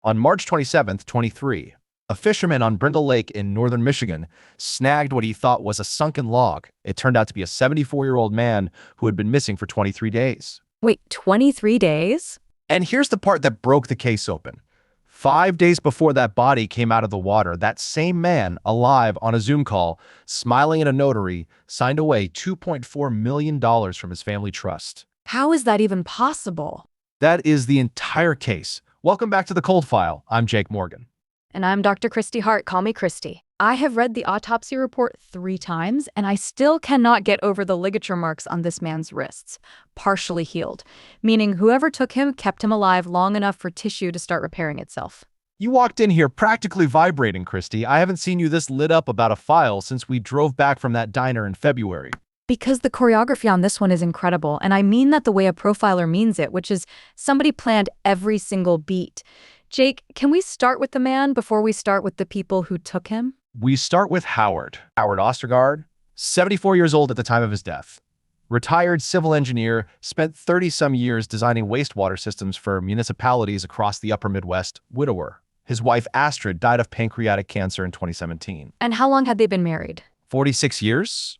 On March 27th, 2023, a fisherman on Brindle Lake in northern Michigan snagged what he thought was a sunken log. It turned out to be a 74-year-old man who had been missing for 23 days. Wait, 23 days? And here's the part that broke the case open. 5 days before that body came out of the water, that same man, alive on a Zoom call, smiling at a notary, signed away $2.4 million from his family trust. How is that even possible? That is the entire case. Welcome back to The Cold File. I'm Jake Morgan. And I'm Dr. Christy Hart. Call me Christy. I have read the autopsy report 3 times, and I still cannot get over the ligature marks on this man's wrists, partially healed, meaning whoever took him kept him alive long enough for tissue to start repairing itself. You walked in here practically vibrating, Christy. I haven't seen you this lit up about a file since we drove back from that diner in February. Because the choreography on this one is incredible, and I mean that the way a profiler means it, which is somebody planned every single beat. Jake, can we start with the man before we start with the people who took him? We start with Howard Ostergaard, 74 years old at the time of his death. Retired civil engineer, spent 30-some years designing wastewater systems for municipalities across the upper Midwest, widower. His wife Astrid died of pancreatic cancer in 2017. And how long had they been married? 46 years?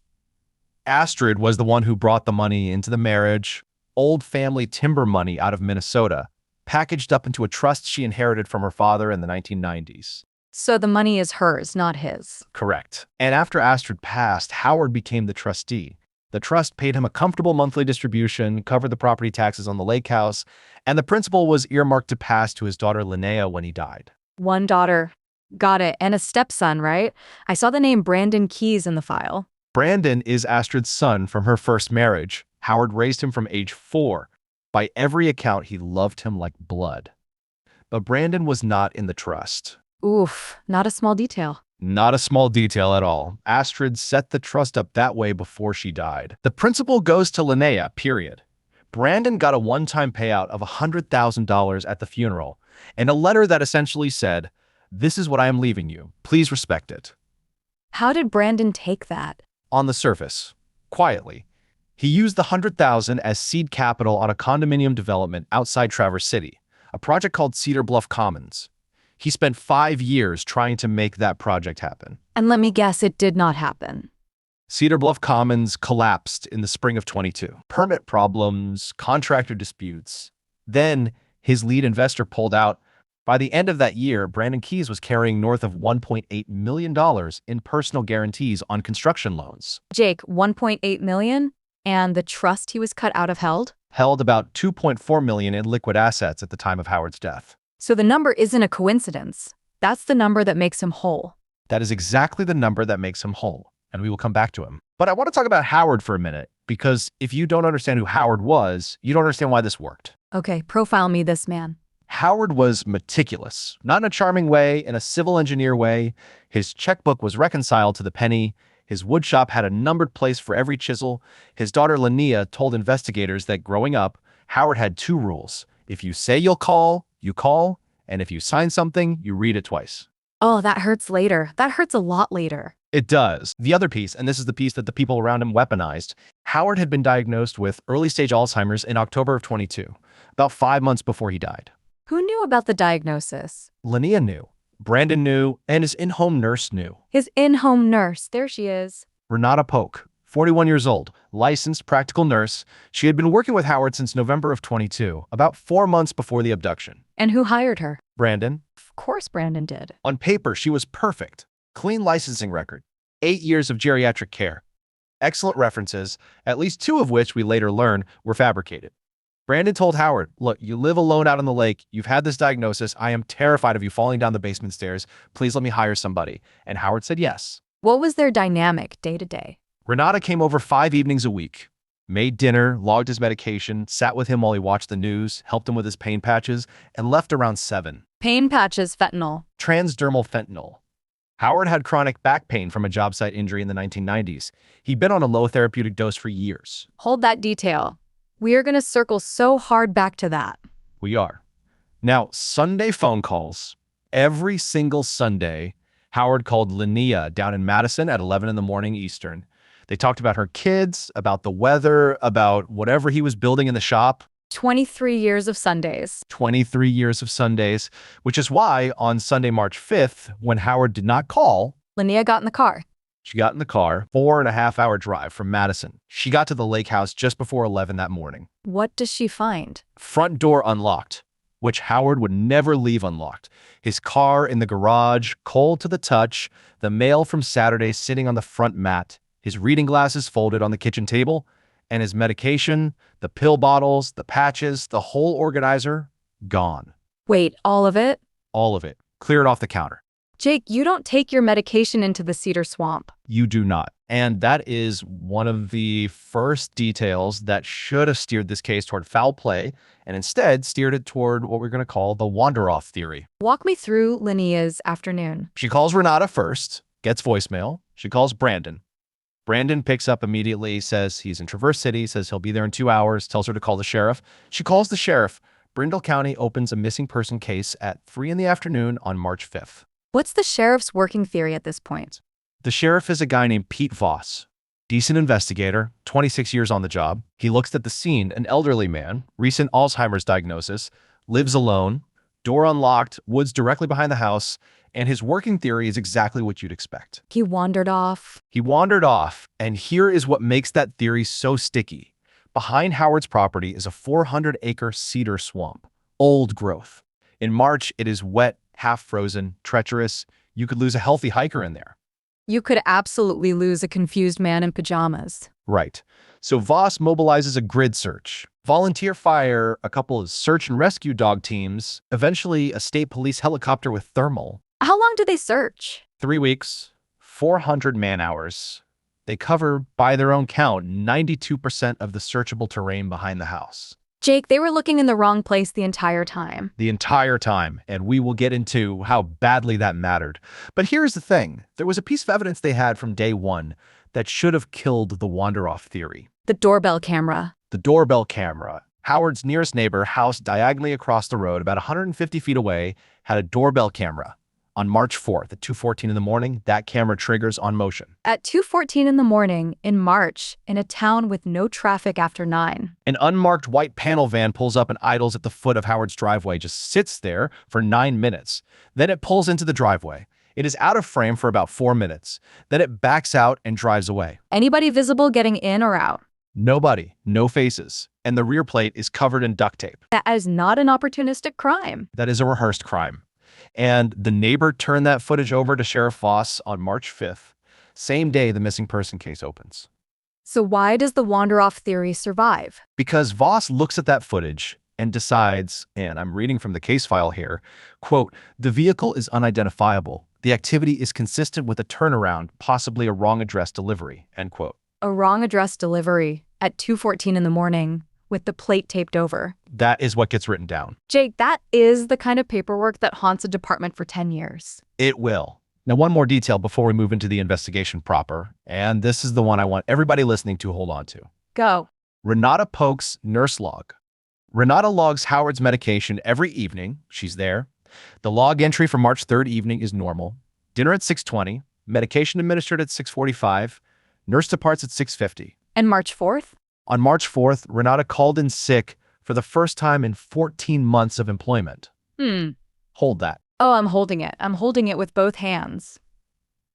Astrid was the one who brought the money into the marriage, old family timber money out of Minnesota, packaged up into a trust she inherited from her father in the 1990s. So the money is hers, not his. Correct. And after Astrid passed, Howard became the trustee. The trust paid him a comfortable monthly distribution, covered the property taxes on the lake house, and the principal was earmarked to pass to his daughter Linnea when he died. One daughter. Got it. And a stepson, right? I saw the name Brandon Keyes in the file. Brandon is Astrid's son from her first marriage. Howard raised him from age 4. By every account, he loved him like blood. But Brandon was not in the trust. Oof, not a small detail. Not a small detail at all. Astrid set the trust up that way before she died. The principal goes to Linnea, period. Brandon got a one-time payout of $100,000 at the funeral, and a letter that essentially said, "This is what I am leaving you. Please respect it." How did Brandon take that? On the surface, quietly. He used the $100,000 as seed capital on a condominium development outside Traverse City, a project called Cedar Bluff Commons. He spent 5 years trying to make that project happen. And let me guess, it did not happen. Cedar Bluff Commons collapsed in the spring of 22. Permit problems, contractor disputes. Then his lead investor pulled out. By the end of that year, Brandon Keyes was carrying north of $1.8 million in personal guarantees on construction loans. Jake, 1.8 million? And the trust he was cut out of held? Held about $2.4 million in liquid assets at the time of Howard's death. So the number isn't a coincidence. That's the number that makes him whole. That is exactly the number that makes him whole, and we will come back to him. But I want to talk about Howard for a minute, because if you don't understand who Howard was, you don't understand why this worked. Okay, profile me this man. Howard was meticulous, not in a charming way, in a civil engineer way. His checkbook was reconciled to the penny. His woodshop had a numbered place for every chisel. His daughter Linnea told investigators that growing up, Howard had 2 rules. If you say you'll call, you call, and if you sign something, you read it twice. Oh, that hurts later. That hurts a lot later. It does. The other piece, and this is the piece that the people around him weaponized, Howard had been diagnosed with early-stage Alzheimer's in October of 22, about 5 months before he died. Who knew about the diagnosis? Linnea knew, Brandon knew, and his in-home nurse knew. His in-home nurse. There she is. Renata Polk, 41 years old, licensed practical nurse. She had been working with Howard since November of 22, about 4 months before the abduction. And who hired her? Brandon. Of course Brandon did. On paper, she was perfect. Clean licensing record. 8 years of geriatric care. Excellent references, at least 2 of which we later learned were fabricated. Brandon told Howard, "Look, you live alone out on the lake. You've had this diagnosis. I am terrified of you falling down the basement stairs. Please let me hire somebody." And Howard said yes. What was their dynamic day to day? Renata came over 5 evenings a week, made dinner, logged his medication, sat with him while he watched the news, helped him with his pain patches, and left around 7. Pain patches, fentanyl. Transdermal fentanyl. Howard had chronic back pain from a job site injury in the 1990s. He'd been on a low therapeutic dose for years. Hold that detail. We are going to circle so hard back to that. We are. Now, Sunday phone calls. Every single Sunday, Howard called Linnea down in Madison at 11 in the morning Eastern. They talked about her kids, about the weather, about whatever he was building in the shop. 23 years of Sundays. 23 years of Sundays, which is why on Sunday, March 5th, when Howard did not call, Linnea got in the car. she got in the car, 4.5 hour drive from Madison. She got to the lake house just before 11 that morning. What does she find? Front door unlocked, which Howard would never leave unlocked. His car in the garage, cold to the touch, the mail from Saturday sitting on the front mat, his reading glasses folded on the kitchen table, and his medication, the pill bottles, the patches, the whole organizer, gone. Wait, all of it? All of it. Cleared off the counter. Jake, you don't take your medication into the cedar swamp. You do not. And that is one of the first details that should have steered this case toward foul play and instead steered it toward what we're going to call the wander-off theory. Walk me through Linnea's afternoon. She calls Renata first, gets voicemail. She calls Brandon. Brandon picks up immediately, says he's in Traverse City, says he'll be there in 2 hours, tells her to call the sheriff. She calls the sheriff. Brindle County opens a missing person case at 3 in the afternoon on March 5th. What's the sheriff's working theory at this point? The sheriff is a guy named Pete Voss. Decent investigator, 26 years on the job. He looks at the scene, an elderly man, recent Alzheimer's diagnosis, lives alone, door unlocked, woods directly behind the house, and his working theory is exactly what you'd expect. He wandered off. He wandered off, and here is what makes that theory so sticky. Behind Howard's property is a 400-acre cedar swamp, old growth. In March, it is wet, half-frozen, treacherous. You could lose a healthy hiker in there. You could absolutely lose a confused man in pajamas. Right. So Voss mobilizes a grid search. Volunteer fire, a couple of search and rescue dog teams, eventually a state police helicopter with thermal. How long do they search? 3 weeks, 400 man-hours. They cover, by their own count, 92% of the searchable terrain behind the house. Jake, they were looking in the wrong place the entire time. The entire time, and we will get into how badly that mattered. But here's the thing. There was a piece of evidence they had from day one that should have killed the wander-off theory. The doorbell camera. The doorbell camera. Howard's nearest neighbor, house diagonally across the road, about 150 feet away, had a doorbell camera. On March 4th at 2:14 in the morning, that camera triggers on motion. At 2:14 in the morning, in March, in a town with no traffic after 9. An unmarked white panel van pulls up and idles at the foot of Howard's driveway, just sits there for 9 minutes. Then it pulls into the driveway. It is out of frame for about 4 minutes. Then it backs out and drives away. Anybody visible getting in or out? Nobody, no faces. And the rear plate is covered in duct tape. That is not an opportunistic crime. That is a rehearsed crime. And the neighbor turned that footage over to Sheriff Voss on March 5th, same day the missing person case opens. So why does the wander-off theory survive? Because Voss looks at that footage and decides, and I'm reading from the case file here, quote, "The vehicle is unidentifiable. The activity is consistent with a turnaround, possibly a wrong address delivery," end quote. A wrong address delivery at 2:14 in the morning with the plate taped over. That is what gets written down. Jake, that is the kind of paperwork that haunts a department for 10 years. It will. Now, one more detail before we move into the investigation proper, and this is the one I want everybody listening to hold on to. Go. Renata Polk's nurse log. Renata logs Howard's medication every evening. She's there. The log entry for March 3rd evening is normal. Dinner at 6:20, medication administered at 6:45, nurse departs at 6:50. And March 4th? On March 4th, Renata called in sick for the first time in 14 months of employment. Hold that. Oh, I'm holding it. I'm holding it with both hands.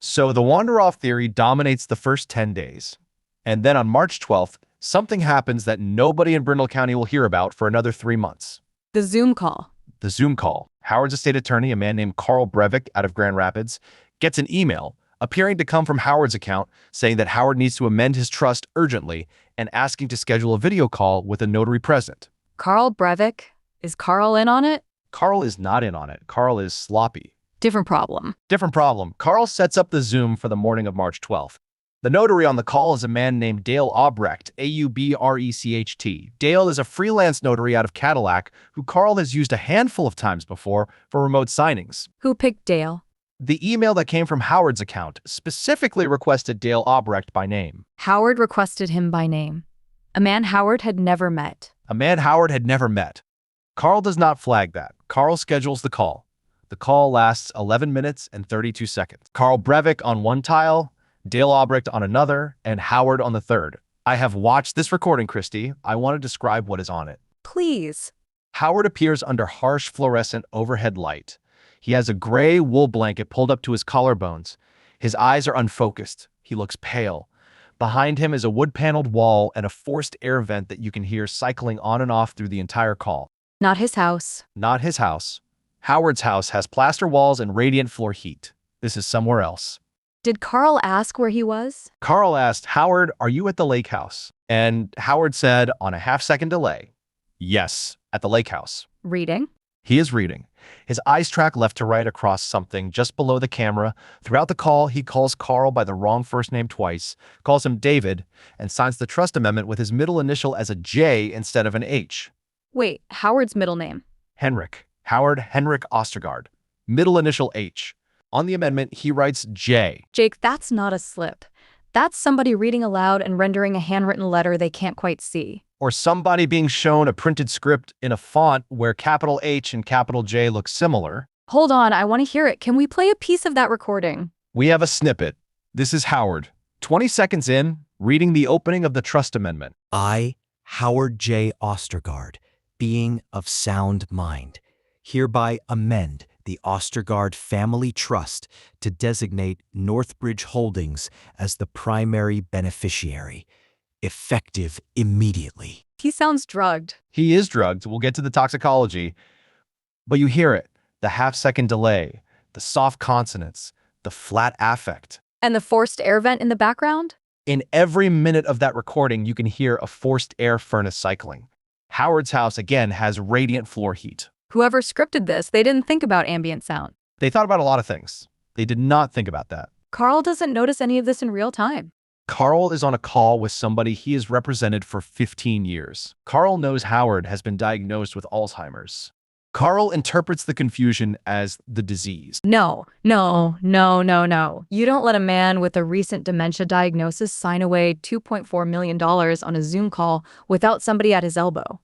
So the wander-off theory dominates the first 10 days. And then on March 12th, something happens that nobody in Brindle County will hear about for another 3 months. The Zoom call. The Zoom call. Howard's estate attorney, a man named Carl Breivik out of Grand Rapids, gets an email appearing to come from Howard's account saying that Howard needs to amend his trust urgently and asking to schedule a video call with a notary present. Carl Breivik? Is Carl in on it? Carl is not in on it. Carl is sloppy. Different problem. Different problem. Carl sets up the Zoom for the morning of March 12th. The notary on the call is a man named Dale Aubrecht, Aubrecht. Dale is a freelance notary out of Cadillac who Carl has used a handful of times before for remote signings. Who picked Dale? The email that came from Howard's account specifically requested Dale Aubrecht by name. Howard requested him by name. A man Howard had never met. A man Howard had never met. Carl does not flag that. Carl schedules the call. The call lasts 11 minutes and 32 seconds. Carl Breivik on one tile, Dale Aubrecht on another, and Howard on the third. I have watched this recording, Christy. I want to describe what is on it. Please. Howard appears under harsh fluorescent overhead light. He has a gray wool blanket pulled up to his collarbones. His eyes are unfocused. He looks pale. Behind him is a wood-paneled wall and a forced air vent that you can hear cycling on and off through the entire call. Not his house. Not his house. Howard's house has plaster walls and radiant floor heat. This is somewhere else. Did Carl ask where he was? Carl asked, "Howard, are you at the lake house?" And Howard said, on a half-second delay, "Yes, at the lake house." Reading? He is reading. His eyes track left to right across something just below the camera. Throughout the call, he calls Carl by the wrong first name twice, calls him David, and signs the trust amendment with his middle initial as a J instead of an H. Wait, Howard's middle name. Henrik. Howard Henrik Ostergaard. Middle initial H. On the amendment, he writes J. Jake, that's not a slip. That's somebody reading aloud and rendering a handwritten letter they can't quite see. Or somebody being shown a printed script in a font where capital H and capital J look similar. Hold on, I want to hear it. Can we play a piece of that recording? We have a snippet. This is Howard, 20 seconds in, reading the opening of the trust amendment. I, Howard J. Ostergaard, being of sound mind, hereby amend the Ostergaard Family Trust to designate Northbridge Holdings as the primary beneficiary, effective immediately. He sounds drugged. He is drugged. We'll get to the toxicology. But you hear it. The half-second delay, the soft consonants, the flat affect. And the forced air vent in the background? In every minute of that recording, you can hear a forced air furnace cycling. Howard's house, again, has radiant floor heat. Whoever scripted this, they didn't think about ambient sound. They thought about a lot of things. They did not think about that. Carl doesn't notice any of this in real time. Carl is on a call with somebody he has represented for 15 years. Carl knows Howard has been diagnosed with Alzheimer's. Carl interprets the confusion as the disease. No. You don't let a man with a recent dementia diagnosis sign away $2.4 million on a Zoom call without somebody at his elbow.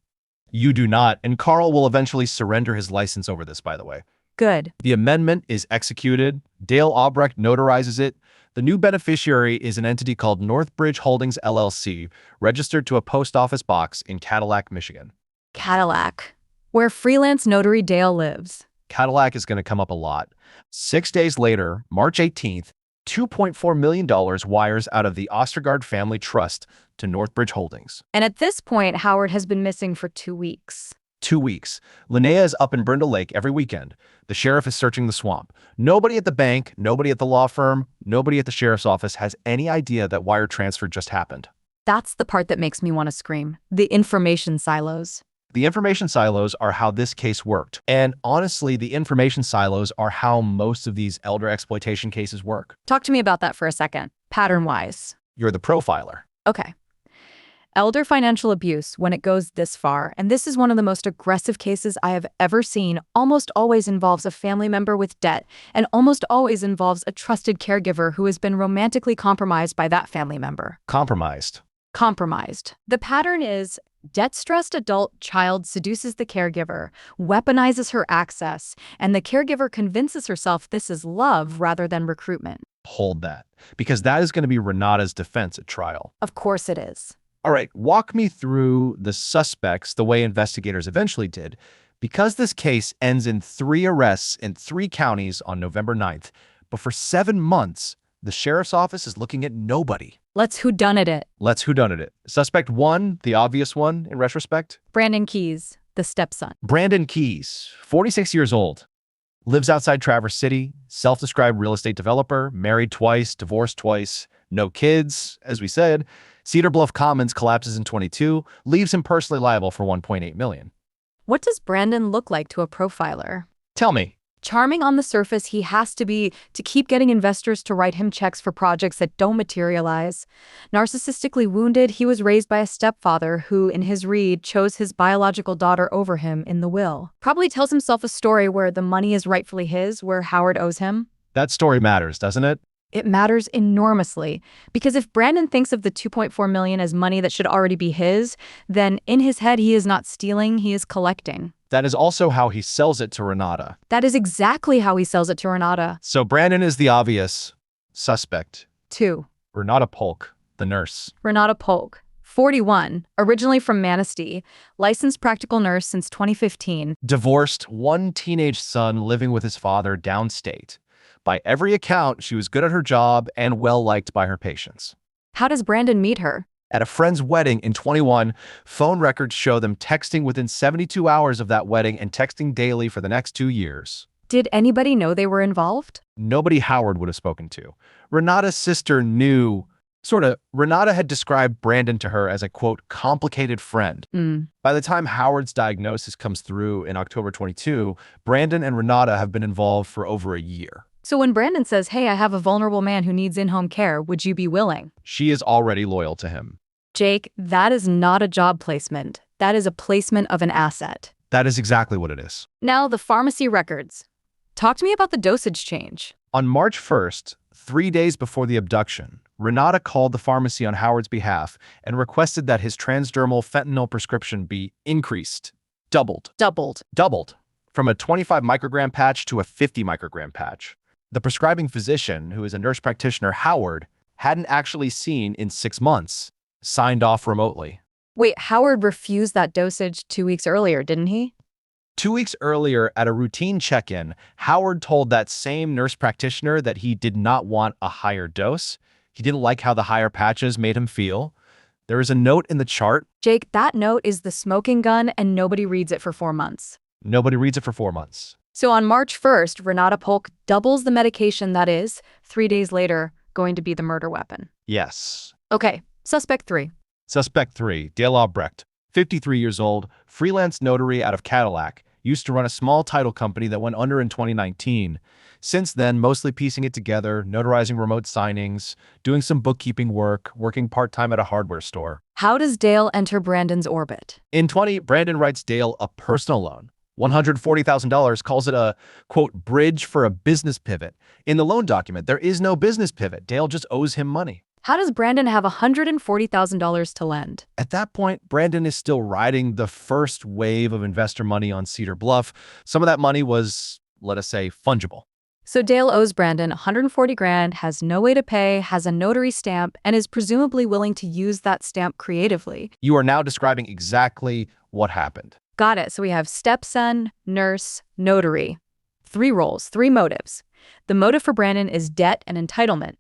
You do not, and Carl will eventually surrender his license over this, by the way. Good. The amendment is executed. Dale Albrecht notarizes it. The new beneficiary is an entity called Northbridge Holdings, LLC, registered to a post office box in Cadillac, Michigan. Cadillac, where freelance notary Dale lives. Cadillac is going to come up a lot. 6 days later, March 18th, $2.4 million wires out of the Ostergaard Family Trust to Northbridge Holdings. And at this point, Howard has been missing for 2 weeks. 2 weeks. Linnea is up in Brindle Lake every weekend. The sheriff is searching the swamp. Nobody at the bank, nobody at the law firm, nobody at the sheriff's office has any idea that wire transfer just happened. That's the part that makes me want to scream. The information silos. The information silos are how this case worked. And honestly, the information silos are how most of these elder exploitation cases work. Talk to me about that for a second, pattern-wise. You're the profiler. Okay. Elder financial abuse, when it goes this far, and this is one of the most aggressive cases I have ever seen, almost always involves a family member with debt and almost always involves a trusted caregiver who has been romantically compromised by that family member. Compromised. The pattern is debt-stressed adult child seduces the caregiver, weaponizes her access, and the caregiver convinces herself this is love rather than recruitment. Hold that, because that is going to be Renata's defense at trial. Of course it is. All right, walk me through the suspects the way investigators eventually did. Because this case ends in 3 arrests in 3 counties on November 9th, but for 7 months, the sheriff's office is looking at nobody. Let's whodunit it. Let's whodunit it. Suspect 1, the obvious one in retrospect. Brandon Keys, the stepson. Brandon Keys, 46 years old. Lives outside Traverse City, self-described real estate developer, married twice, divorced twice, no kids, as we said. Cedar Bluff Commons collapses in 22, leaves him personally liable for $1.8 million. What does Brandon look like to a profiler? Tell me. Charming on the surface, he has to be to keep getting investors to write him checks for projects that don't materialize. Narcissistically wounded, he was raised by a stepfather who, in his read, chose his biological daughter over him in the will. Probably tells himself a story where the money is rightfully his, where Howard owes him. That story matters, doesn't it? It matters enormously, because if Brandon thinks of the $2.4 million as money that should already be his, then in his head he is not stealing, he is collecting. That is also how he sells it to Renata. That is exactly how he sells it to Renata. So Brandon is the obvious suspect. 2. Renata Polk, the nurse. Renata Polk, 41, originally from Manistee, licensed practical nurse since 2015. Divorced, one teenage son living with his father downstate. By every account, she was good at her job and well-liked by her patients. How does Brandon meet her? At a friend's wedding in 21, phone records show them texting within 72 hours of that wedding and texting daily for the next 2 years. Did anybody know they were involved? Nobody Howard would have spoken to. Renata's sister knew, Renata had described Brandon to her as a, quote, complicated friend. By the time Howard's diagnosis comes through in October 22, Brandon and Renata have been involved for over a year. So when Brandon says, hey, I have a vulnerable man who needs in-home care, would you be willing? She is already loyal to him. Jake, that is not a job placement. That is a placement of an asset. That is exactly what it is. Now, the pharmacy records. Talk to me about the dosage change. On March 1st, 3 days before the abduction, Renata called the pharmacy on Howard's behalf and requested that his transdermal fentanyl prescription be increased, doubled, from a 25 microgram patch to a 50 microgram patch. The prescribing physician, who is a nurse practitioner, Howard, hadn't actually seen in 6 months, signed off remotely. Wait, Howard refused that dosage 2 weeks earlier, didn't he? 2 weeks earlier, at a routine check-in, Howard told that same nurse practitioner that he did not want a higher dose. He didn't like how the higher patches made him feel. There is a note in the chart. Jake, that note is the smoking gun and nobody reads it for 4 months. Nobody reads it for 4 months. So on March 1st, Renata Polk doubles the medication that is, 3 days later, going to be the murder weapon. Yes. Okay, suspect 3. Suspect 3, Dale Albrecht, 53 years old, freelance notary out of Cadillac, used to run a small title company that went under in 2019. Since then, mostly piecing it together, notarizing remote signings, doing some bookkeeping work, working part-time at a hardware store. How does Dale enter Brandon's orbit? In 20, Brandon writes Dale a personal loan. $140,000, calls it a, quote, bridge for a business pivot. In the loan document, there is no business pivot. Dale just owes him money. How does Brandon have $140,000 to lend? At that point, Brandon is still riding the first wave of investor money on Cedar Bluff. Some of that money was, let us say, fungible. So Dale owes Brandon 140 grand, has no way to pay, has a notary stamp, and is presumably willing to use that stamp creatively. You are now describing exactly what happened. Got it. So we have stepson, nurse, notary. 3 roles, 3 motives. The motive for Brandon is debt and entitlement.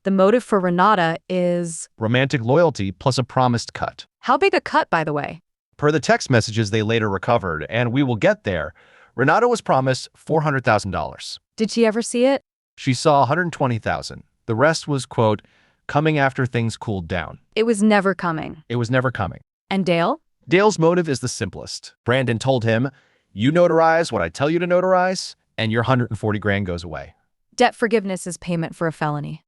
The motive for Renata is romantic loyalty plus a promised cut. How big a cut, by the way? Per the text messages they later recovered, and we will get there, Renata was promised $400,000. Did she ever see it? She saw $120,000. The rest was, quote, coming after things cooled down. It was never coming. It was never coming. And Dale? Dale's motive is the simplest. Brandon told him, you notarize what I tell you to notarize, and your 140 grand goes away. Debt forgiveness is payment for a felony.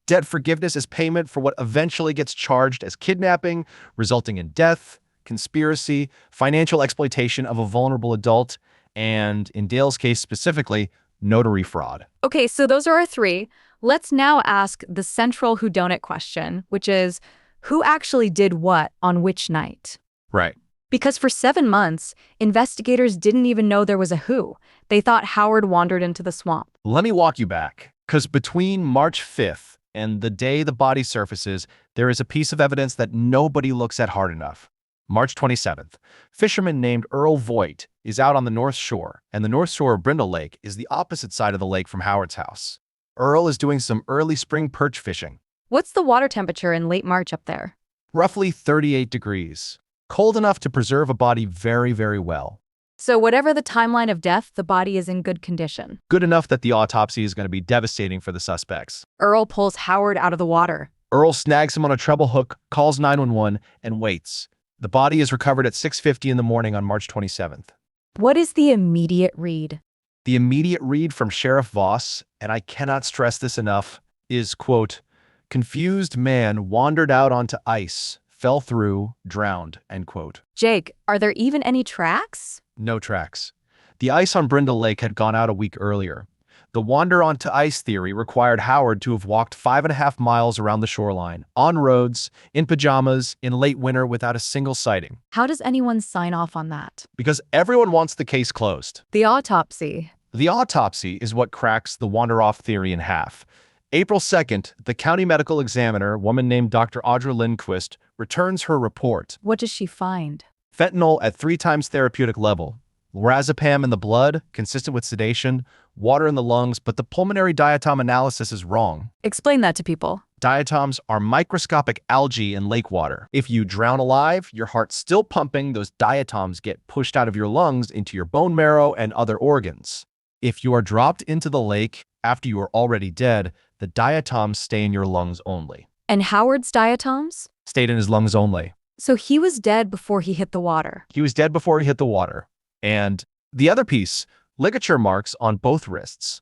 Debt forgiveness is payment for what eventually gets charged as kidnapping, resulting in death, conspiracy, financial exploitation of a vulnerable adult, and, in Dale's case specifically, notary fraud. Okay, so those are our 3. Let's now ask the central whodunit question, which is, who actually did what on which night? Right. Because for 7 months, investigators didn't even know there was a who. They thought Howard wandered into the swamp. Let me walk you back, because between March 5th and the day the body surfaces, there is a piece of evidence that nobody looks at hard enough. March 27th, fisherman named Earl Voigt is out on the North Shore, and the North Shore of Brindle Lake is the opposite side of the lake from Howard's house. Earl is doing some early spring perch fishing. What's the water temperature in late March up there? Roughly 38 degrees. Cold enough to preserve a body very, very well. So whatever the timeline of death, the body is in good condition. Good enough that the autopsy is going to be devastating for the suspects. Earl pulls Howard out of the water. Earl snags him on a treble hook, calls 911, and waits. The body is recovered at 6:50 in the morning on March 27th. What is the immediate read? The immediate read from Sheriff Voss, and I cannot stress this enough, is, quote, confused man wandered out onto ice, fell through, drowned, end quote. Jake, are there even any tracks? No tracks. The ice on Brindle Lake had gone out a week earlier. The wander onto ice theory required Howard to have walked 5.5 miles around the shoreline, on roads, in pajamas, in late winter without a single sighting. How does anyone sign off on that? Because everyone wants the case closed. The autopsy. The autopsy is what cracks the wander-off theory in half. April 2nd, the county medical examiner, woman named Dr. Audra Lindquist, returns her report. What does she find? Fentanyl at 3 times therapeutic level. Lorazepam in the blood, consistent with sedation. Water in the lungs, but the pulmonary diatom analysis is wrong. Explain that to people. Diatoms are microscopic algae in lake water. If you drown alive, your heart's still pumping, those diatoms get pushed out of your lungs into your bone marrow and other organs. If you are dropped into the lake after you are already dead, the diatoms stay in your lungs only. And Howard's diatoms? Stayed in his lungs only. So he was dead before he hit the water. He was dead before he hit the water. And the other piece, ligature marks on both wrists,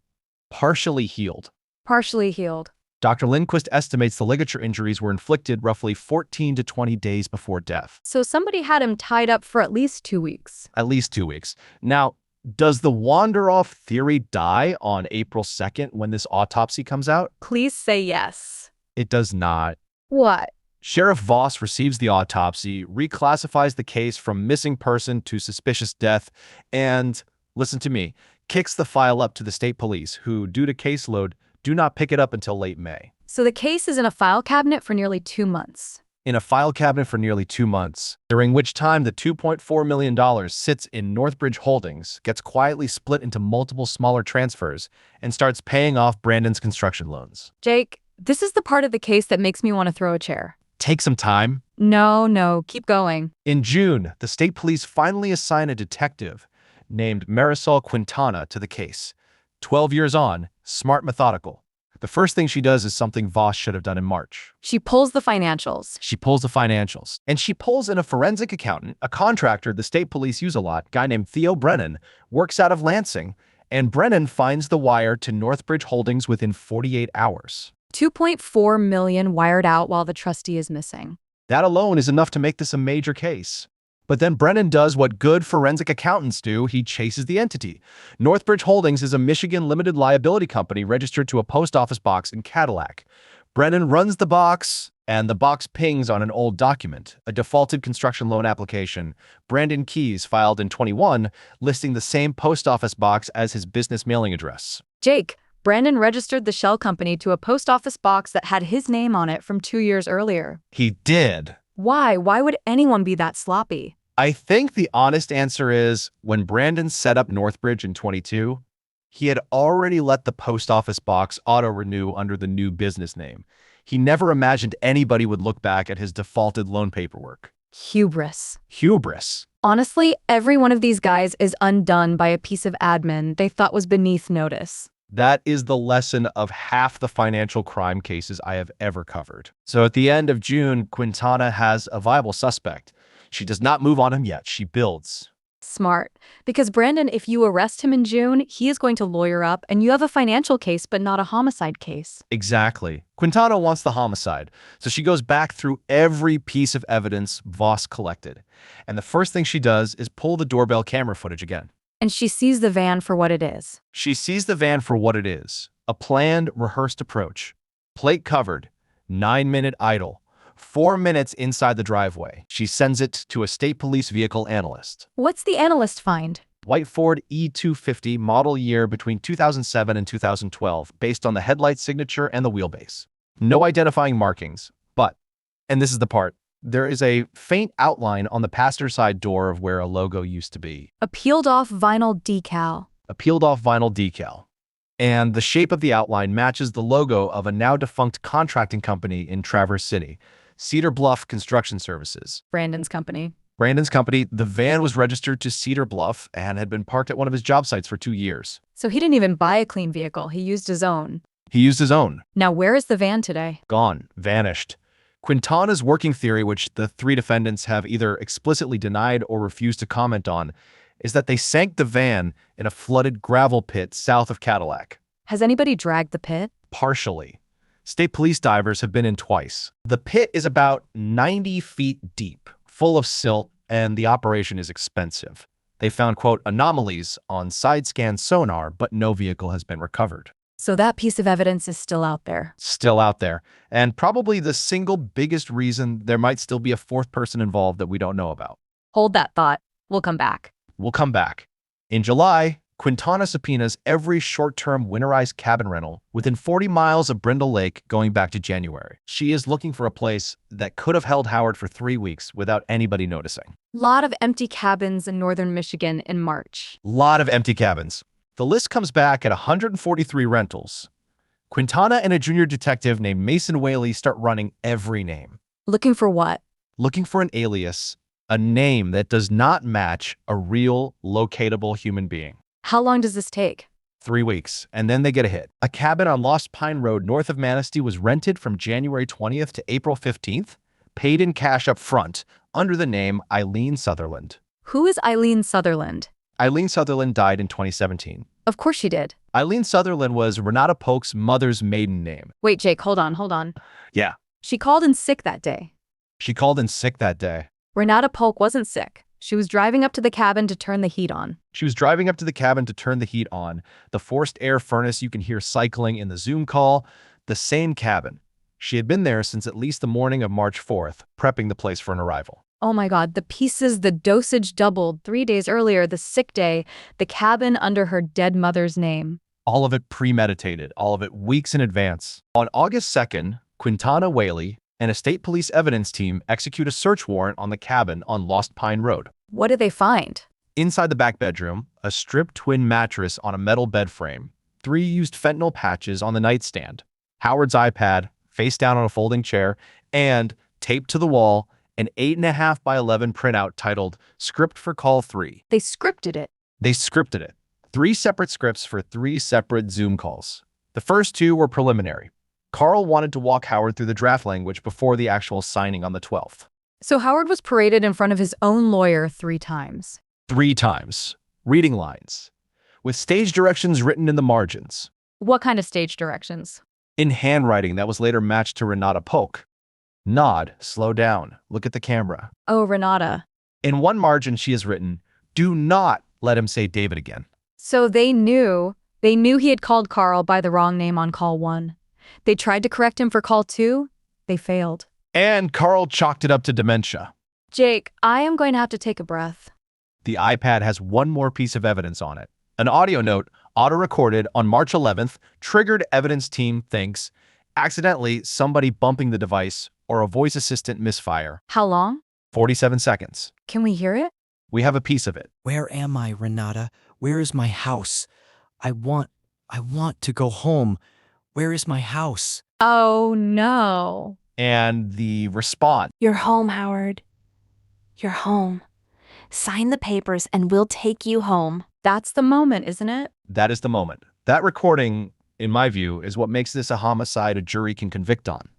partially healed. Partially healed. Dr. Lindquist estimates the ligature injuries were inflicted roughly 14 to 20 days before death. So somebody had him tied up for at least 2 weeks. At least 2 weeks. Now, does the wander-off theory die on April 2nd when this autopsy comes out? Please say yes. It does not. What? Sheriff Voss receives the autopsy, reclassifies the case from missing person to suspicious death, and, listen to me, kicks the file up to the state police, who, due to caseload, do not pick it up until late May. So the case is in a file cabinet for nearly 2 months. In a file cabinet for nearly 2 months, during which time the $2.4 million sits in Northbridge Holdings, gets quietly split into multiple smaller transfers, and starts paying off Brandon's construction loans. Jake, this is the part of the case that makes me want to throw a chair. Take some time. No, keep going. In June, the state police finally assign a detective named Marisol Quintana to the case. 12 years on, smart, methodical. The first thing she does is something Voss should have done in March. She pulls the financials. She pulls the financials. And she pulls in a forensic accountant, a contractor the state police use a lot, guy named Theo Brennan, works out of Lansing, and Brennan finds the wire to Northbridge Holdings within 48 hours. 2.4 million wired out while the trustee is missing. That alone is enough to make this a major case. But then Brennan does what good forensic accountants do. He chases the entity. Northbridge Holdings is a Michigan limited liability company registered to a post office box in Cadillac. Brennan runs the box, and the box pings on an old document, a defaulted construction loan application. Brandon Keyes filed in 21, listing the same post office box as his business mailing address. Jake, Brandon registered the shell company to a post office box that had his name on it from 2 years earlier. He did. Why? Why would anyone be that sloppy? I think the honest answer is when Brandon set up Northbridge in 22, he had already let the post office box auto-renew under the new business name. He never imagined anybody would look back at his defaulted loan paperwork. Hubris. Hubris. Honestly, every one of these guys is undone by a piece of admin they thought was beneath notice. That is the lesson of half the financial crime cases I have ever covered. So at the end of June, Quintana has a viable suspect. She does not move on him yet. She builds. Smart. Because Brandon, if you arrest him in June, he is going to lawyer up and you have a financial case but not a homicide case. Exactly. Quintana wants the homicide, so she goes back through every piece of evidence Voss collected. And the first thing she does is pull the doorbell camera footage again. And she sees the van for what it is. She sees the van for what it is. A planned, rehearsed approach. Plate covered. 9-minute idle. 4 minutes inside the driveway. She sends it to a state police vehicle analyst. What's the analyst find? White Ford E250, model year between 2007 and 2012, based on the headlight signature and the wheelbase. No identifying markings, but, and this is the part, there is a faint outline on the passenger side door of where a logo used to be. A peeled-off vinyl decal. A peeled-off vinyl decal. And the shape of the outline matches the logo of a now-defunct contracting company in Traverse City, Cedar Bluff Construction Services. Brandon's company. Brandon's company. The van was registered to Cedar Bluff and had been parked at one of his job sites for 2 years. So he didn't even buy a clean vehicle. He used his own. He used his own. Now where is the van today? Gone. Vanished. Quintana's working theory, which the 3 defendants have either explicitly denied or refused to comment on, is that they sank the van in a flooded gravel pit south of Cadillac. Has anybody dragged the pit? Partially. State police divers have been in twice. The pit is about 90 feet deep, full of silt, and the operation is expensive. They found, quote, anomalies on side-scan sonar, but no vehicle has been recovered. So that piece of evidence is still out there. Still out there. And probably the single biggest reason there might still be a 4th person involved that we don't know about. Hold that thought. We'll come back. We'll come back. In July, Quintana subpoenas every short-term winterized cabin rental within 40 miles of Brindle Lake going back to January. She is looking for a place that could have held Howard for 3 weeks without anybody noticing. Lot of empty cabins in northern Michigan in March. Lot of empty cabins. The list comes back at 143 rentals. Quintana and a junior detective named Mason Whaley start running every name. Looking for what? Looking for an alias, a name that does not match a real, locatable human being. How long does this take? 3 weeks, and then they get a hit. A cabin on Lost Pine Road north of Manistee was rented from January 20th to April 15th, paid in cash up front, under the name Eileen Sutherland. Who is Eileen Sutherland? Eileen Sutherland died in 2017. Of course she did. Eileen Sutherland was Renata Polk's mother's maiden name. Wait, Jake, hold on. Yeah, She called in sick that day. she called in sick that day. Renata Polk wasn't sick. She was driving up to the cabin to turn the heat on. She was driving up to the cabin to turn the heat on, the forced air furnace you can hear cycling in the Zoom call, the same cabin. She had been there since at least the morning of March 4th, prepping the place for an arrival. Oh my God, the pieces, the dosage doubled. 3 days earlier, the sick day, the cabin under her dead mother's name. All of it premeditated, all of it weeks in advance. On August 2nd, Quintana Whaley and a state police evidence team execute a search warrant on the cabin on Lost Pine Road. What did they find? Inside the back bedroom, a stripped twin mattress on a metal bed frame, 3 used fentanyl patches on the nightstand, Howard's iPad, face down on a folding chair, and, taped to the wall, an 8.5 by 11 printout titled Script for Call 3. They scripted it. They scripted it. 3 separate scripts for 3 separate Zoom calls. The first 2 were preliminary. Carl wanted to walk Howard through the draft language before the actual signing on the 12th. So Howard was paraded in front of his own lawyer 3 times. 3 times. Reading lines. With stage directions written in the margins. What kind of stage directions? In handwriting that was later matched to Renata Polk. Nod, slow down, look at the camera. Oh, Renata. In one margin she has written, do not let him say David again. So they knew he had called Carl by the wrong name on call 1. They tried to correct him for call 2. They failed. And Carl chalked it up to dementia. Jake, I am going to have to take a breath. The iPad has one more piece of evidence on it. An audio note, auto-recorded on March 11th, triggered evidence team thinks, accidentally somebody bumping the device or a voice assistant misfire. How long? 47 seconds. Can we hear it? We have a piece of it. Where am I, Renata? Where is my house? I want to go home. Where is my house? Oh, no. And the response. You're home, Howard. You're home. Sign the papers and we'll take you home. That's the moment, isn't it? That is the moment. That recording, in my view, is what makes this a homicide a jury can convict on.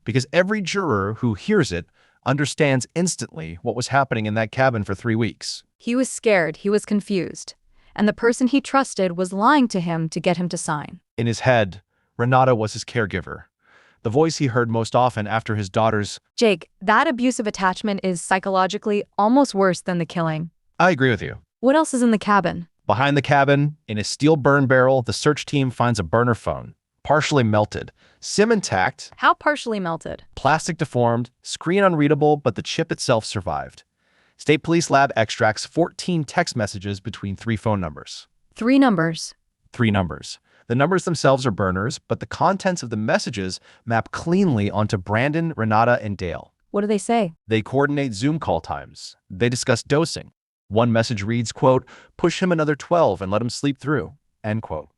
Because every juror who hears it understands instantly what was happening in that cabin for 3 weeks. He was scared. He was confused. And the person he trusted was lying to him to get him to sign. In his head, Renata was his caregiver. The voice he heard most often after his daughter's. Jake, that abusive attachment is psychologically almost worse than the killing. I agree with you. What else is in the cabin? Behind the cabin, in a steel burn barrel, the search team finds a burner phone, partially melted, SIM intact, How partially melted? plastic deformed, screen unreadable, but the chip itself survived. State Police Lab extracts 14 text messages between 3 phone numbers. 3 numbers. 3 numbers. The numbers themselves are burners, but the contents of the messages map cleanly onto Brandon, Renata, and Dale. What do they say? They coordinate Zoom call times. They discuss dosing. One message reads, quote, push him another 12 and let him sleep through, end quote.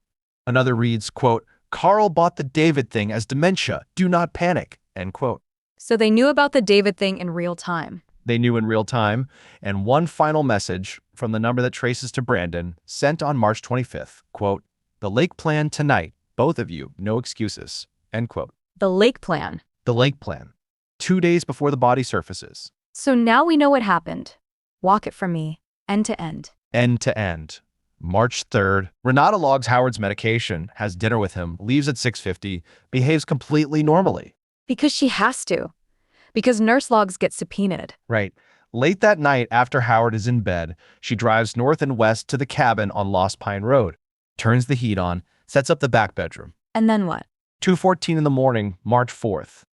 Another reads, quote, Carl bought the David thing as dementia. Do not panic, end quote. So they knew about the David thing in real time. They knew in real time. And one final message from the number that traces to Brandon, sent on March 25th, quote, the lake plan tonight, both of you, no excuses, end quote. The lake plan. The lake plan. 2 days before the body surfaces. So now we know what happened. Walk it from me, end to end. End to end. March 3rd, Renata logs Howard's medication, has dinner with him, leaves at 6:50, behaves completely normally. Because she has to. Because nurse logs get subpoenaed. Right. Late that night, after Howard is in bed, she drives north and west to the cabin on Lost Pine Road, turns the heat on, sets up the back bedroom. And then what? 2:14 in the morning, March 4th.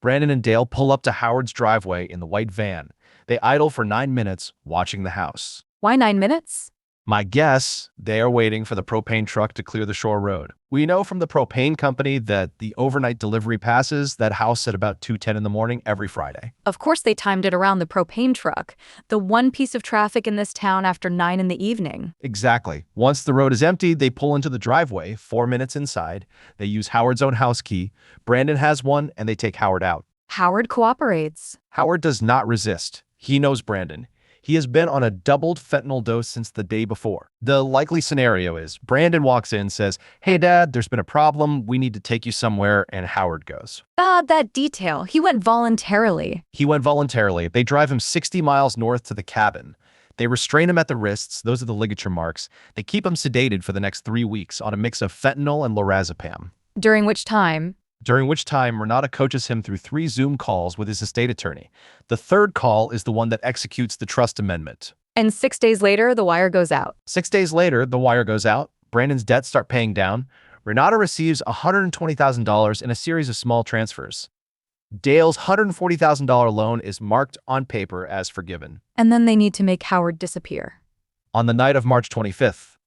Brandon and Dale pull up to Howard's driveway in the white van. They idle for 9 minutes, watching the house. Why 9 minutes? My guess, they are waiting for the propane truck to clear the shore road. We know from the propane company that the overnight delivery passes that house at about 2:10 in the morning every Friday. Of course, they timed it around the propane truck, the one piece of traffic in this town after 9 in the evening. Exactly. Once the road is empty, they pull into the driveway, 4 minutes inside. They use Howard's own house key. Brandon has one, and they take Howard out. Howard cooperates. Howard does not resist. He knows Brandon. He has been on a doubled fentanyl dose since the day before. The likely scenario is Brandon walks in, says, "Hey, Dad, there's been a problem. We need to take you somewhere," and Howard goes. Ah, that detail. He went voluntarily. He went voluntarily. They drive him 60 miles north to the cabin. They restrain him at the wrists. Those are the ligature marks. They keep him sedated for the next 3 weeks on a mix of fentanyl and lorazepam. During which time, Renata coaches him through 3 Zoom calls with his estate attorney. The third call is the one that executes the trust amendment. and 6 days later, the wire goes out. 6 days later, the wire goes out. Brandon's debts start paying down. Renata receives $120,000 in a series of small transfers. Dale's $140,000 loan is marked on paper as forgiven. And then they need to make Howard disappear. On the night of March 25th,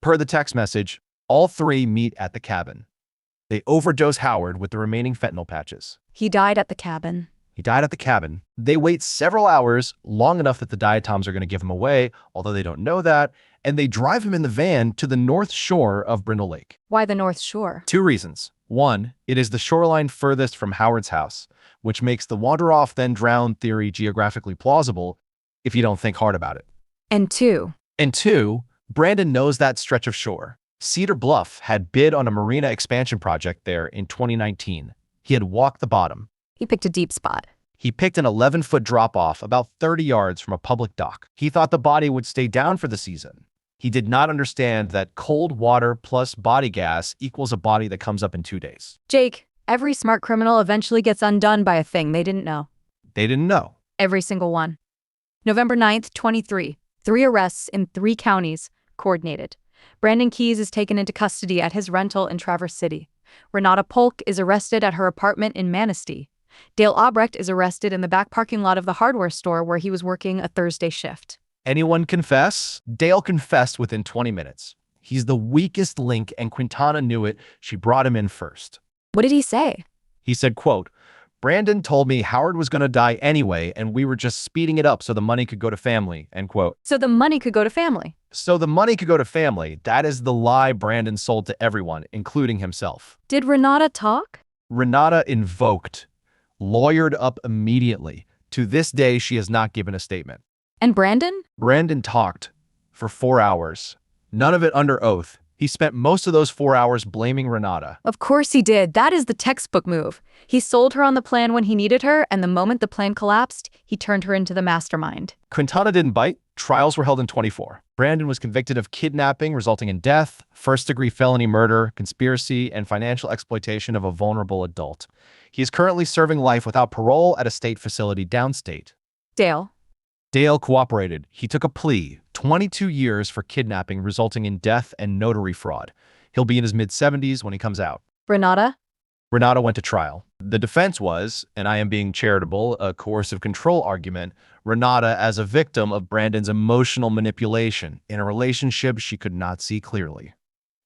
per the text message, all 3 meet at the cabin. They overdose Howard with the remaining fentanyl patches. He died at the cabin. He died at the cabin. They wait several hours, long enough that the diatoms are going to give him away, although they don't know that, and they drive him in the van to the north shore of Brindle Lake. Why the North Shore? 2 reasons. 1, it is the shoreline furthest from Howard's house, which makes the wander-off then drown theory geographically plausible if you don't think hard about it. And 2, And 2, Brandon knows that stretch of shore. Cedar Bluff had bid on a marina expansion project there in 2019. He had walked the bottom. he picked a deep spot. He picked an 11-foot drop-off about 30 yards from a public dock. He thought the body would stay down for the season. He did not understand that cold water plus body gas equals a body that comes up in 2 days. Jake, every smart criminal eventually gets undone by a thing they didn't know. They didn't know. Every single one. November 9th, 23. 3 arrests in 3 counties, coordinated. Brandon Keyes is taken into custody at his rental in Traverse City. Renata Polk is arrested at her apartment in Manistee. Dale Albrecht is arrested in the back parking lot of the hardware store where he was working a Thursday shift. Anyone confess? Dale confessed within 20 minutes. He's the weakest link, and Quintana knew it. She brought him in first. What did he say? He said, quote, "Brandon told me Howard was going to die anyway, and we were just speeding it up so the money could go to family," end quote. So the money could go to family. So the money could go to family. That is the lie Brandon sold to everyone, including himself. Did Renata talk? Renata invoked, lawyered up immediately. To this day, she has not given a statement. And Brandon? Brandon talked for 4 hours, none of it under oath. He spent most of those 4 hours blaming Renata. Of course he did. That is the textbook move. He sold her on the plan when he needed her, and the moment the plan collapsed, he turned her into the mastermind. Quintana didn't bite. Trials were held in 24. Brandon was convicted of kidnapping resulting in death, first-degree felony murder, conspiracy, and financial exploitation of a vulnerable adult. He is currently serving life without parole at a state facility downstate. Dale? Dale cooperated. He took a plea, 22 years for kidnapping resulting in death and notary fraud. He'll be in his mid-70s when he comes out. Renata? Renata went to trial. The defense was, and I am being charitable, a coercive control argument, Renata as a victim of Brandon's emotional manipulation in a relationship she could not see clearly.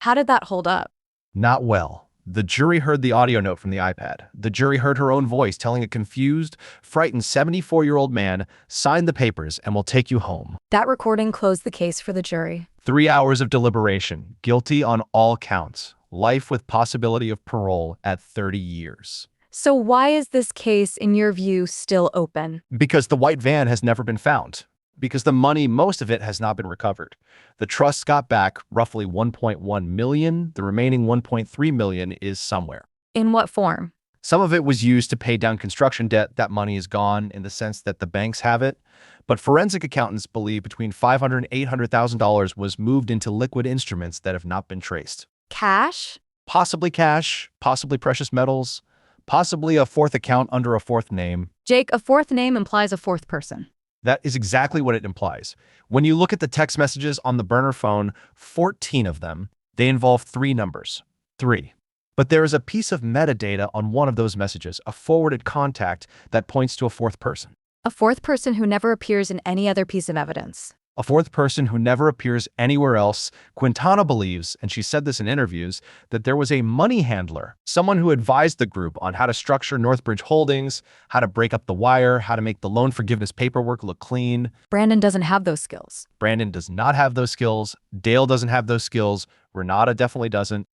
How did that hold up? Not well. The jury heard the audio note from the iPad. The jury heard her own voice telling a confused, frightened 74-year-old man, "Sign the papers and we'll take you home." That recording closed the case for the jury. 3 hours of deliberation, guilty on all counts, life with possibility of parole at 30 years. So why is this case, in your view, still open? Because the white van has never been found. Because the money, most of it, has not been recovered. The trust got back roughly $1.1 million. The remaining $1.3 million is somewhere. In what form? Some of it was used to pay down construction debt. That money is gone in the sense that the banks have it. But forensic accountants believe between $500,000 and $800,000 was moved into liquid instruments that have not been traced. Cash? Possibly cash, possibly precious metals, possibly a 4th account under a 4th name. Jake, a 4th name implies a 4th person. That is exactly what it implies. When you look at the text messages on the burner phone, 14 of them, they involve 3 numbers. 3. But there is a piece of metadata on one of those messages, a forwarded contact that points to a 4th person. A 4th person who never appears in any other piece of evidence. A fourth person who never appears anywhere else. Quintana believes, and she said this in interviews, that there was a money handler, someone who advised the group on how to structure Northbridge Holdings, how to break up the wire, how to make the loan forgiveness paperwork look clean. Brandon doesn't have those skills. Brandon does not have those skills. Dale doesn't have those skills. Renata definitely doesn't.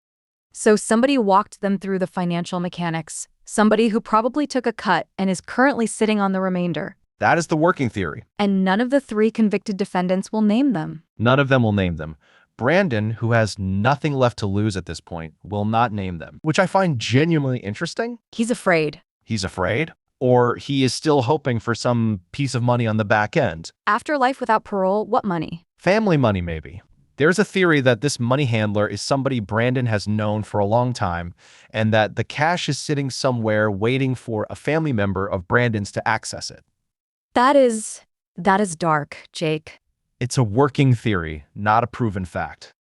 So somebody walked them through the financial mechanics, somebody who probably took a cut and is currently sitting on the remainder. That is the working theory. And none of the 3 convicted defendants will name them. None of them will name them. Brandon, who has nothing left to lose at this point, will not name them, which I find genuinely interesting. He's afraid. He's afraid, or he is still hoping for some piece of money on the back end. After life without parole, what money? Family money, maybe. There's a theory that this money handler is somebody Brandon has known for a long time, and that the cash is sitting somewhere waiting for a family member of Brandon's to access it. That is dark, Jake. It's a working theory, not a proven fact.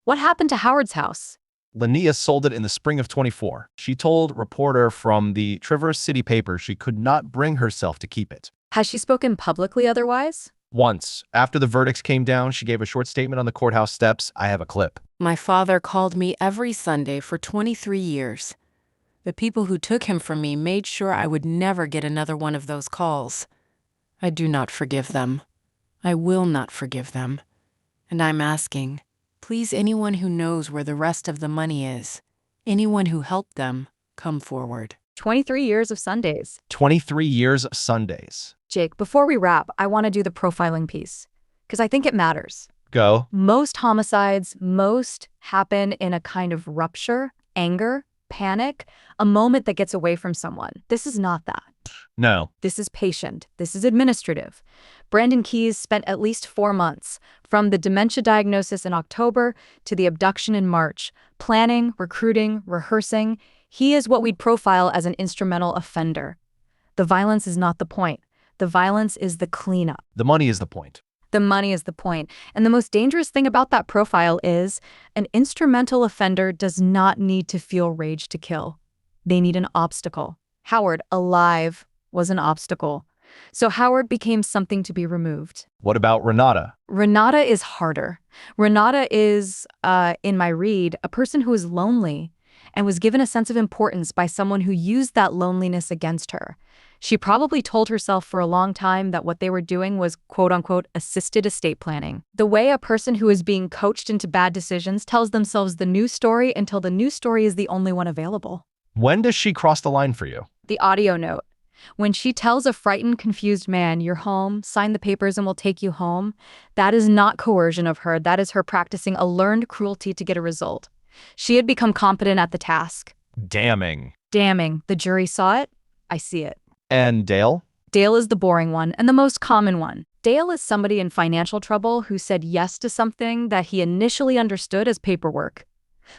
What happened to Howard's house? Linnea sold it in the spring of 24. She told a reporter from the Traverse City paper she could not bring herself to keep it. Has she spoken publicly otherwise? Once, after the verdicts came down, she gave a short statement on the courthouse steps. I have a clip. My father called me every Sunday for 23 years. The people who took him from me made sure I would never get another one of those calls. I do not forgive them. I will not forgive them. And I'm asking, please, anyone who knows where the rest of the money is, anyone who helped them, come forward. 23 years of Sundays. 23 years of Sundays. Jake, before we wrap, I want to do the profiling piece, because I think it matters. Go. Most homicides, happen in a kind of rupture, anger, panic, a moment that gets away from someone. This is not that. No. This is patient. This is administrative. Brandon Keyes spent at least 4 months, from the dementia diagnosis in October to the abduction in March, planning, recruiting, rehearsing. He is what we'd profile as an instrumental offender. The violence is not the point. The violence is the cleanup. The money is the point. The money is the point. And the most dangerous thing about that profile is an instrumental offender does not need to feel rage to kill. They need an obstacle. Howard, alive, was an obstacle. So Howard became something to be removed. What about Renata? Renata is harder. Renata is, in my read, a person who is lonely and was given a sense of importance by someone who used that loneliness against her. She probably told herself for a long time that what they were doing was quote-unquote assisted estate planning. The way a person who is being coached into bad decisions tells themselves the new story until the new story is the only one available. When does she cross the line for you? The audio note. When she tells a frightened, confused man, "You're home, sign the papers and we'll take you home," that is not coercion of her. That is her practicing a learned cruelty to get a result. She had become competent at the task. Damning. Damning. The jury saw it. I see it. And Dale? Dale is the boring one and the most common one. Dale is somebody in financial trouble who said yes to something that he initially understood as paperwork.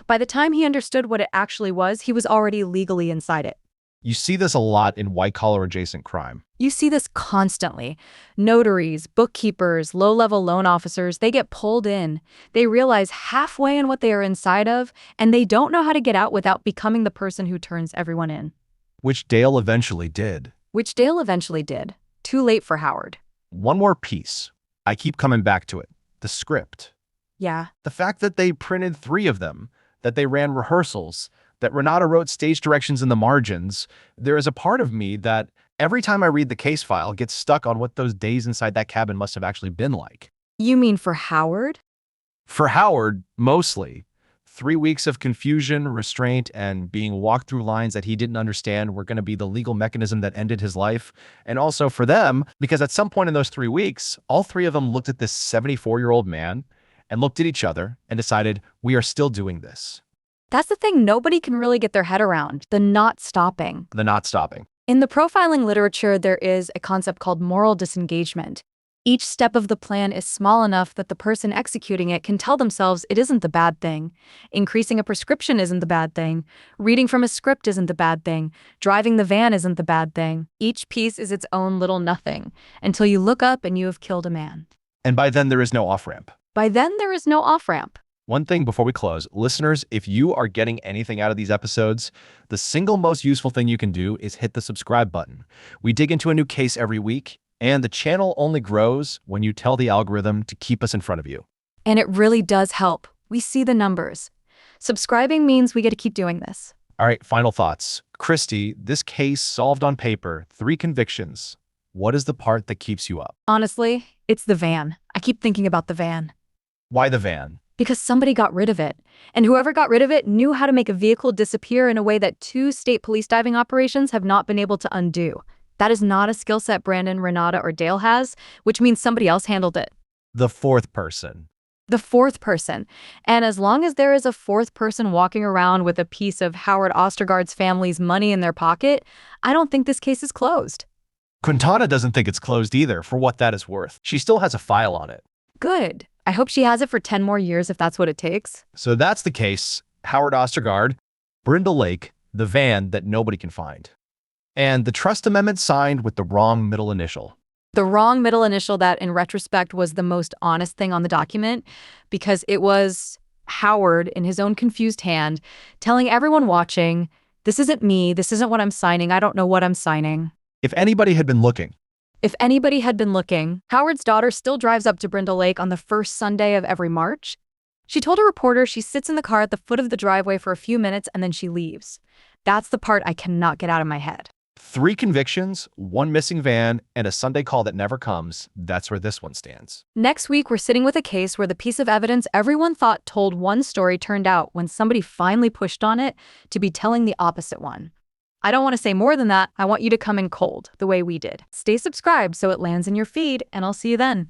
By the time he understood what it actually was, he was already legally inside it. You see this a lot in white-collar adjacent crime. You see this constantly. Notaries, bookkeepers, low-level loan officers, they get pulled in. They realize halfway in what they are inside of, and they don't know how to get out without becoming the person who turns everyone in. Which Dale eventually did. Too late for Howard. One more piece. I keep coming back to it. The script. Yeah. The fact that they printed 3 of them, that they ran rehearsals, that Renata wrote stage directions in the margins. There is a part of me that every time I read the case file gets stuck on what those days inside that cabin must have actually been like. You mean for Howard? For Howard, mostly. 3 weeks of confusion, restraint, and being walked through lines that he didn't understand were going to be the legal mechanism that ended his life. And also for them, because at some point in those 3 weeks, all 3 of them looked at this 74-year-old man and looked at each other and decided, we are still doing this. That's the thing nobody can really get their head around, the not stopping. The not stopping. In the profiling literature, there is a concept called moral disengagement. Each step of the plan is small enough that the person executing it can tell themselves it isn't the bad thing. Increasing a prescription isn't the bad thing. Reading from a script isn't the bad thing. Driving the van isn't the bad thing. Each piece is its own little nothing, until you look up and you have killed a man. And by then, there is no off-ramp. By then, there is no off-ramp. One thing before we close, listeners, if you are getting anything out of these episodes, the single most useful thing you can do is hit the subscribe button. We dig into a new case every week. And the channel only grows when you tell the algorithm to keep us in front of you. And it really does help. We see the numbers. Subscribing means we get to keep doing this. All right, final thoughts. Christy, this case solved on paper, 3 convictions. What is the part that keeps you up? Honestly, it's the van. I keep thinking about the van. Why the van? Because somebody got rid of it. And whoever got rid of it knew how to make a vehicle disappear in a way that 2 state police diving operations have not been able to undo. That is not a skill set Brandon, Renata, or Dale has, which means somebody else handled it. The 4th person. The 4th person. And as long as there is a 4th person walking around with a piece of Howard Ostergaard's family's money in their pocket, I don't think this case is closed. Quintana doesn't think it's closed either, for what that is worth. She still has a file on it. Good. I hope she has it for 10 more years if that's what it takes. So that's the case. Howard Ostergaard, Brindle Lake, the van that nobody can find. And the trust amendment signed with the wrong middle initial. The wrong middle initial that, in retrospect, was the most honest thing on the document because it was Howard, in his own confused hand, telling everyone watching, this isn't me, this isn't what I'm signing, I don't know what I'm signing. If anybody had been looking, If anybody had been looking, Howard's daughter still drives up to Brindle Lake on the first Sunday of every March. She told a reporter she sits in the car at the foot of the driveway for a few minutes and then she leaves. That's the part I cannot get out of my head. 3 convictions, 1 missing van, and a Sunday call that never comes. That's where this one stands. Next week, we're sitting with a case where the piece of evidence everyone thought told one story turned out, when somebody finally pushed on it, to be telling the opposite one. I don't want to say more than that. I want you to come in cold, the way we did. Stay subscribed so it lands in your feed, and I'll see you then.